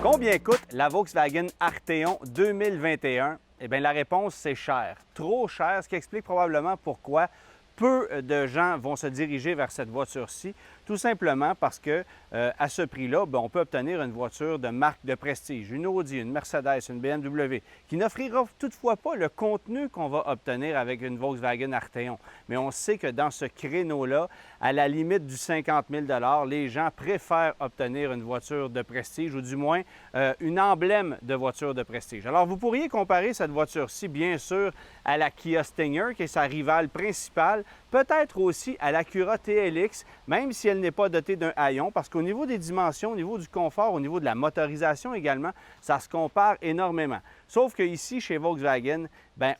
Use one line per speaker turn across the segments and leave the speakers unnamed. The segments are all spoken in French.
Combien coûte la Volkswagen Arteon 2021? Eh bien, la réponse, c'est cher. Trop cher, ce qui explique probablement pourquoi peu de gens vont se diriger vers cette voiture-ci, tout simplement parce que à ce prix-là, on peut obtenir une voiture de marque de prestige, une Audi, une Mercedes, une BMW, qui n'offrira toutefois pas le contenu qu'on va obtenir avec une Volkswagen Arteon. Mais on sait que dans ce créneau-là, à la limite du 50 000 les gens préfèrent obtenir une voiture de prestige ou du moins une emblème de voiture de prestige. Alors, vous pourriez comparer cette voiture-ci, bien sûr, à la Kia Stinger, qui est sa rivale principale, peut-être aussi à l'Acura TLX, même si elle n'est pas dotée d'un haillon, parce qu'au niveau des dimensions, au niveau du confort, au niveau de la motorisation également, ça se compare énormément. Sauf qu'ici, chez Volkswagen,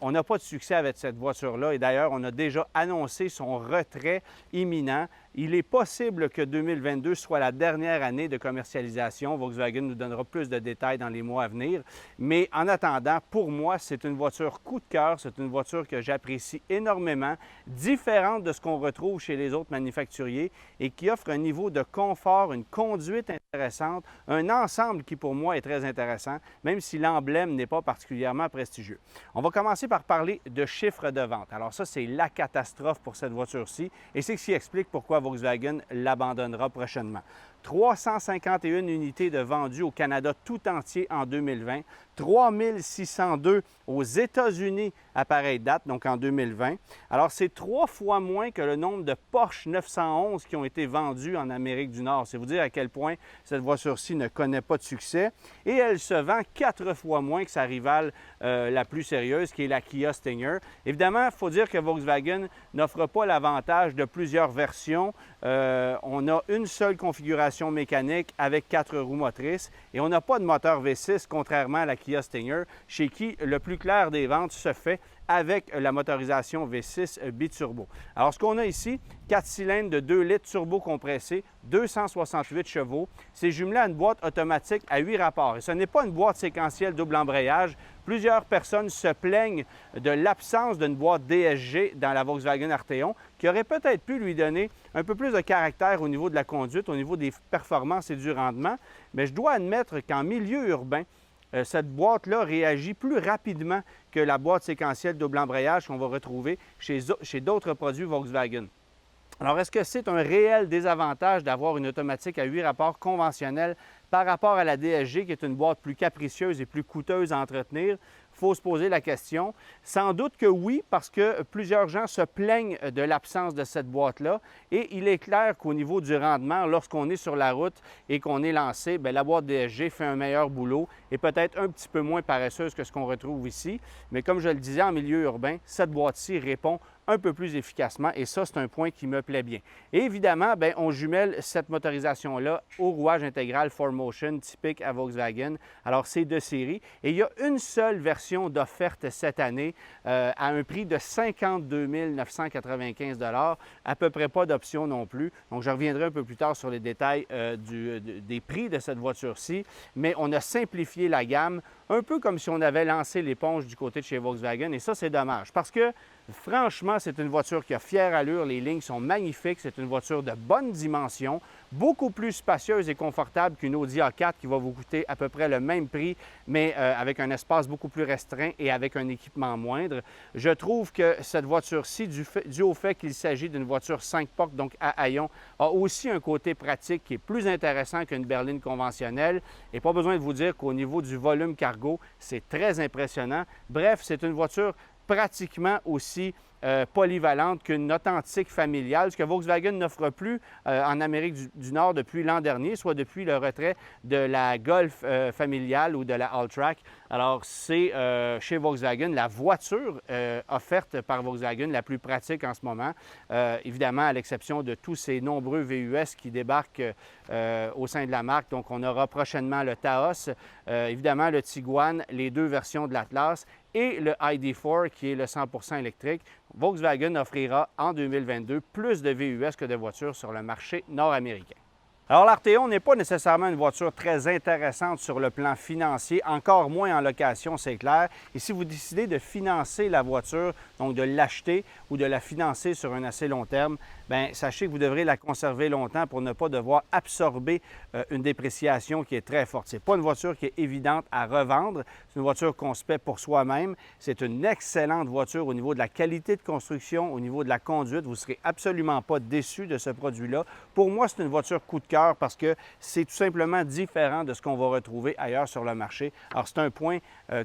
on n'a pas de succès avec cette voiture-là et d'ailleurs, on a déjà annoncé son retrait imminent. Il est possible que 2022 soit la dernière année de commercialisation. Volkswagen nous donnera plus de détails dans les mois à venir. Mais en attendant, pour moi, c'est une voiture coup de cœur. C'est une voiture que j'apprécie énormément, différente de ce qu'on retrouve chez les autres manufacturiers et qui offre un niveau de confort, une conduite intéressante, un ensemble qui, pour moi, est très intéressant, même si l'emblème n'est pas particulièrement prestigieux. On va commencer par parler de chiffres de vente. Alors ça, c'est la catastrophe pour cette voiture-ci et c'est ce qui explique pourquoi Volkswagen l'abandonnera prochainement. 351 unités de vendues au Canada tout entier en 2020, 3602 aux États-Unis à pareille date, donc en 2020. Alors, c'est 3 fois moins que le nombre de Porsche 911 qui ont été vendus en Amérique du Nord. C'est vous dire à quel point cette voiture-ci ne connaît pas de succès. Et elle se vend 4 fois moins que sa rivale la plus sérieuse, qui est la Kia Stinger. Évidemment, il faut dire que Volkswagen n'offre pas l'avantage de plusieurs versions. On a une seule configuration mécanique avec 4 roues motrices et on n'a pas de moteur V6, contrairement à la Kia Stinger, chez qui le plus clair des ventes se fait avec la motorisation V6 biturbo. Alors, ce qu'on a ici, 4 cylindres de 2 litres turbo compressé, 268 chevaux. C'est jumelé à une boîte automatique à 8 rapports. Et ce n'est pas une boîte séquentielle double embrayage. Plusieurs personnes se plaignent de l'absence d'une boîte DSG dans la Volkswagen Arteon, qui aurait peut-être pu lui donner un peu plus de caractère au niveau de la conduite, au niveau des performances et du rendement. Mais je dois admettre qu'en milieu urbain, cette boîte-là réagit plus rapidement que la boîte séquentielle double embrayage qu'on va retrouver chez d'autres produits Volkswagen. Alors, est-ce que c'est un réel désavantage d'avoir une automatique à 8 rapports conventionnelle par rapport à la DSG, qui est une boîte plus capricieuse et plus coûteuse à entretenir? Il faut se poser la question. Sans doute que oui, parce que plusieurs gens se plaignent de l'absence de cette boîte-là. Et il est clair qu'au niveau du rendement, lorsqu'on est sur la route et qu'on est lancé, la boîte DSG fait un meilleur boulot et peut-être un petit peu moins paresseuse que ce qu'on retrouve ici. Mais comme je le disais, en milieu urbain, cette boîte-ci répond un peu plus efficacement et ça, c'est un point qui me plaît bien. Et évidemment, on jumelle cette motorisation-là au rouage intégral 4Motion typique à Volkswagen. Alors, c'est de série et il y a une seule version d'offerte cette année à un prix de 52 995 $, à peu près pas d'option non plus. Donc, je reviendrai un peu plus tard sur les détails des prix de cette voiture-ci, mais on a simplifié la gamme, un peu comme si on avait lancé l'éponge du côté de chez Volkswagen et ça, c'est dommage parce que franchement, c'est une voiture qui a fière allure, les lignes sont magnifiques, c'est une voiture de bonne dimension, beaucoup plus spacieuse et confortable qu'une Audi A4 qui va vous coûter à peu près le même prix, mais avec un espace beaucoup plus restreint et avec un équipement moindre. Je trouve que cette voiture-ci, dû au fait qu'il s'agit d'une voiture 5 portes, donc à haillons, a aussi un côté pratique qui est plus intéressant qu'une berline conventionnelle. Et pas besoin de vous dire qu'au niveau du volume cargo, c'est très impressionnant. Bref, c'est une voiture pratiquement aussi polyvalente qu'une authentique familiale, ce que Volkswagen n'offre plus en Amérique du Nord depuis l'an dernier, soit depuis le retrait de la Golf familiale ou de la Alltrack. Alors, c'est chez Volkswagen la voiture offerte par Volkswagen la plus pratique en ce moment, évidemment à l'exception de tous ces nombreux VUS qui débarquent au sein de la marque. Donc, on aura prochainement le Taos, évidemment le Tiguan, les 2 versions de l'Atlas et le ID4 qui est le 100% électrique. Volkswagen offrira en 2022 plus de VUS que de voitures sur le marché nord-américain. Alors, l'Arteon n'est pas nécessairement une voiture très intéressante sur le plan financier, encore moins en location, c'est clair. Et si vous décidez de financer la voiture, donc de l'acheter ou de la financer sur un assez long terme, bien, sachez que vous devrez la conserver longtemps pour ne pas devoir absorber une dépréciation qui est très forte. Ce n'est pas une voiture qui est évidente à revendre. C'est une voiture qu'on se paie pour soi-même. C'est une excellente voiture au niveau de la qualité de construction, au niveau de la conduite. Vous ne serez absolument pas déçu de ce produit-là. Pour moi, c'est une voiture coup de cœur parce que c'est tout simplement différent de ce qu'on va retrouver ailleurs sur le marché. Alors, c'est un point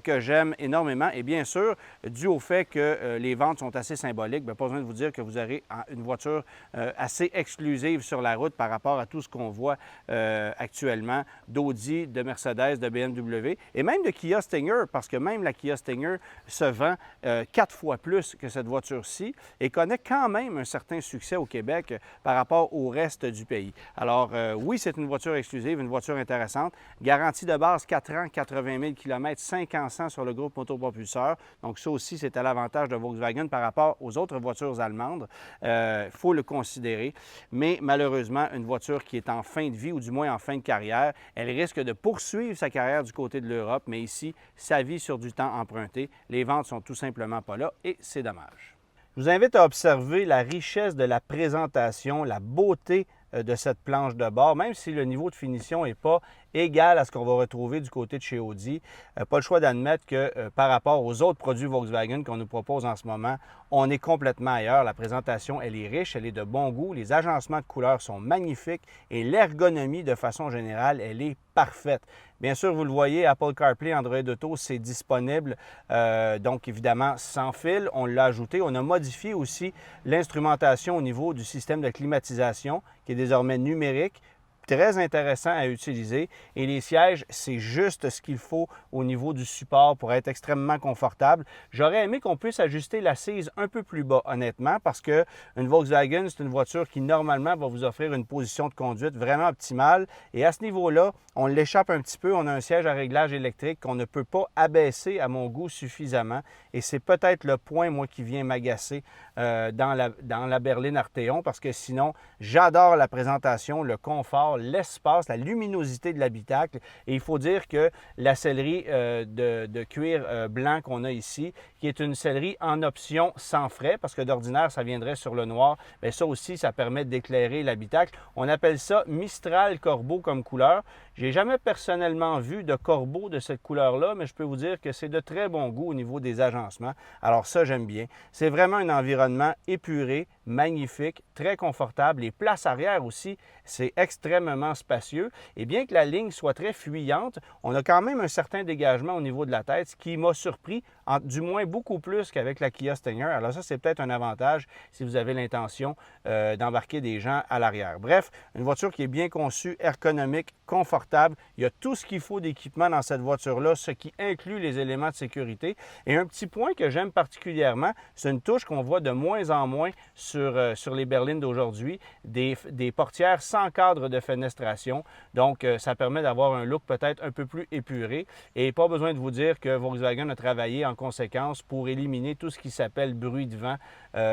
que j'aime énormément. Et bien sûr, dû au fait que les ventes sont assez symboliques, bien, pas besoin de vous dire que vous aurez une voiture assez exclusive sur la route par rapport à tout ce qu'on voit actuellement d'Audi, de Mercedes, de BMW et même de Kia Stinger, parce que même la Kia Stinger se vend 4 fois plus que cette voiture-ci et connaît quand même un certain succès au Québec par rapport au reste du pays. Alors, oui, c'est une voiture exclusive, une voiture intéressante. Garantie de base 4 ans, 80 000 km, 5 ans sans sur le groupe motopropulseur. Donc, ça aussi, c'est à l'avantage de Volkswagen par rapport aux autres voitures allemandes. Il faut le considérer. Mais malheureusement, une voiture qui est en fin de vie ou du moins en fin de carrière, elle risque de poursuivre sa carrière du côté de l'Europe, mais ici, sa vie sur du temps emprunté. Les ventes sont tout simplement pas là et c'est dommage. Je vous invite à observer la richesse de la présentation, la beauté de cette planche de bord, même si le niveau de finition n'est pas égal à ce qu'on va retrouver du côté de chez Audi. Pas le choix d'admettre que par rapport aux autres produits Volkswagen qu'on nous propose en ce moment, on est complètement ailleurs. La présentation, elle est riche, elle est de bon goût, les agencements de couleurs sont magnifiques et l'ergonomie, de façon générale, elle est parfaite. Bien sûr, vous le voyez, Apple CarPlay, Android Auto, c'est disponible, donc évidemment sans fil. On l'a ajouté. On a modifié aussi l'instrumentation au niveau du système de climatisation qui est désormais numérique. Très intéressant à utiliser et les sièges, c'est juste ce qu'il faut au niveau du support pour être extrêmement confortable. J'aurais aimé qu'on puisse ajuster l'assise un peu plus bas, honnêtement, parce qu'une Volkswagen, c'est une voiture qui, normalement, va vous offrir une position de conduite vraiment optimale. Et à ce niveau-là, on l'échappe un petit peu. On a un siège à réglage électrique qu'on ne peut pas abaisser, à mon goût, suffisamment. Et c'est peut-être le point, moi, qui vient m'agacer dans la berline Arteon, parce que sinon, j'adore la présentation, le confort, l'espace, la luminosité de l'habitacle. Et il faut dire que la sellerie de cuir blanc qu'on a ici, qui est une sellerie en option sans frais, parce que d'ordinaire, ça viendrait sur le noir, bien ça aussi, ça permet d'éclairer l'habitacle. On appelle ça Mistral Corbeau comme couleur. J'ai jamais personnellement vu de corbeau de cette couleur-là, mais je peux vous dire que c'est de très bon goût au niveau des agencements. Alors ça, j'aime bien. C'est vraiment un environnement épuré, magnifique, très confortable. Les places arrière aussi, c'est extrêmement spacieux. Et bien que la ligne soit très fuyante, on a quand même un certain dégagement au niveau de la tête, ce qui m'a surpris, du moins beaucoup plus qu'avec la Kia Stinger. Alors ça, c'est peut-être un avantage si vous avez l'intention d'embarquer des gens à l'arrière. Bref, une voiture qui est bien conçue, ergonomique, confortable. Il y a tout ce qu'il faut d'équipement dans cette voiture-là, ce qui inclut les éléments de sécurité. Et un petit point que j'aime particulièrement, c'est une touche qu'on voit de moins en moins sur les berlines d'aujourd'hui, des portières sans cadre de fenestration. Donc, ça permet d'avoir un look peut-être un peu plus épuré. Et pas besoin de vous dire que Volkswagen a travaillé en conséquence pour éliminer tout ce qui s'appelle bruit de vent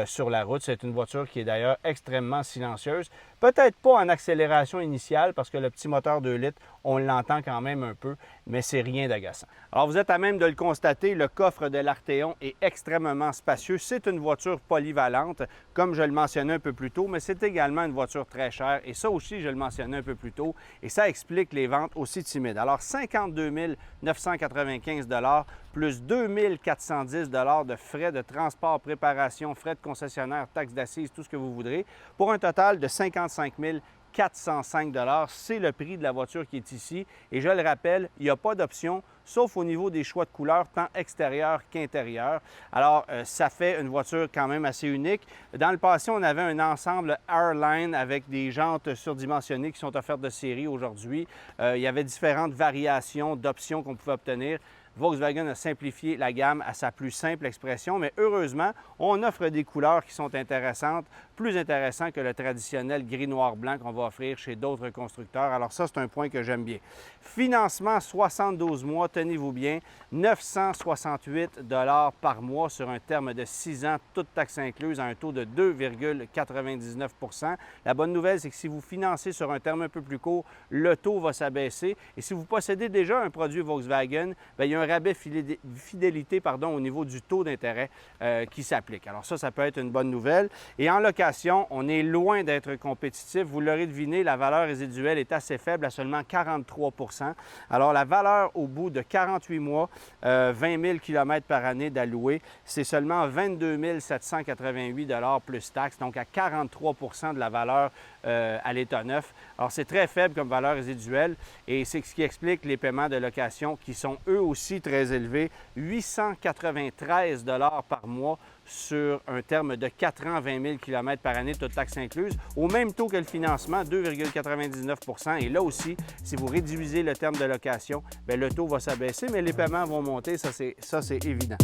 sur la route. C'est une voiture qui est d'ailleurs extrêmement silencieuse. Peut-être pas en accélération initiale parce que le petit moteur 2 litres, on l'entend quand même un peu, mais c'est rien d'agaçant. Alors, vous êtes à même de le constater, le coffre de l'Arteon est extrêmement spacieux. C'est une voiture polyvalente, comme je le mentionnais un peu plus tôt, mais c'est également une voiture très chère. Et ça aussi, je le mentionnais un peu plus tôt, et ça explique les ventes aussi timides. Alors, 52 995 $ plus 2 410 $ de frais de transport, préparation, frais de concessionnaire, taxes d'assises, tout ce que vous voudrez, pour un total de 55 405 $. C'est le prix de la voiture qui est ici. Et je le rappelle, il n'y a pas d'option, sauf au niveau des choix de couleurs, tant extérieur qu'intérieur. Alors, ça fait une voiture quand même assez unique. Dans le passé, on avait un ensemble R-Line avec des jantes surdimensionnées qui sont offertes de série aujourd'hui. Il y avait différentes variations d'options qu'on pouvait obtenir. Volkswagen a simplifié la gamme à sa plus simple expression, mais heureusement, on offre des couleurs qui sont intéressantes, plus intéressantes que le traditionnel gris-noir-blanc qu'on va offrir chez d'autres constructeurs. Alors ça, c'est un point que j'aime bien. Financement 72 mois, tenez-vous bien, 968 $ par mois sur un terme de 6 ans, toutes taxes incluses, à un taux de 2,99 %. La bonne nouvelle, c'est que si vous financez sur un terme un peu plus court, le taux va s'abaisser. Et si vous possédez déjà un produit Volkswagen, bien, il y a un rabais fidélité au niveau du taux d'intérêt qui s'applique. Alors ça peut être une bonne nouvelle. Et en location, on est loin d'être compétitif. Vous l'aurez deviné, la valeur résiduelle est assez faible, à seulement 43 %. Alors la valeur au bout de 48 mois, 20 000 km par année d'alloué, c'est seulement 22 788 $ plus taxes, donc à 43 % de la valeur à l'état neuf. Alors, c'est très faible comme valeur résiduelle et c'est ce qui explique les paiements de location qui sont eux aussi très élevés, 893 $ par mois sur un terme de 4 ans, 20 000 km par année, toutes taxes incluses, au même taux que le financement, 2,99 %. Et là aussi, si vous réduisez le terme de location, bien, le taux va s'abaisser, mais les paiements vont monter, ça c'est évident.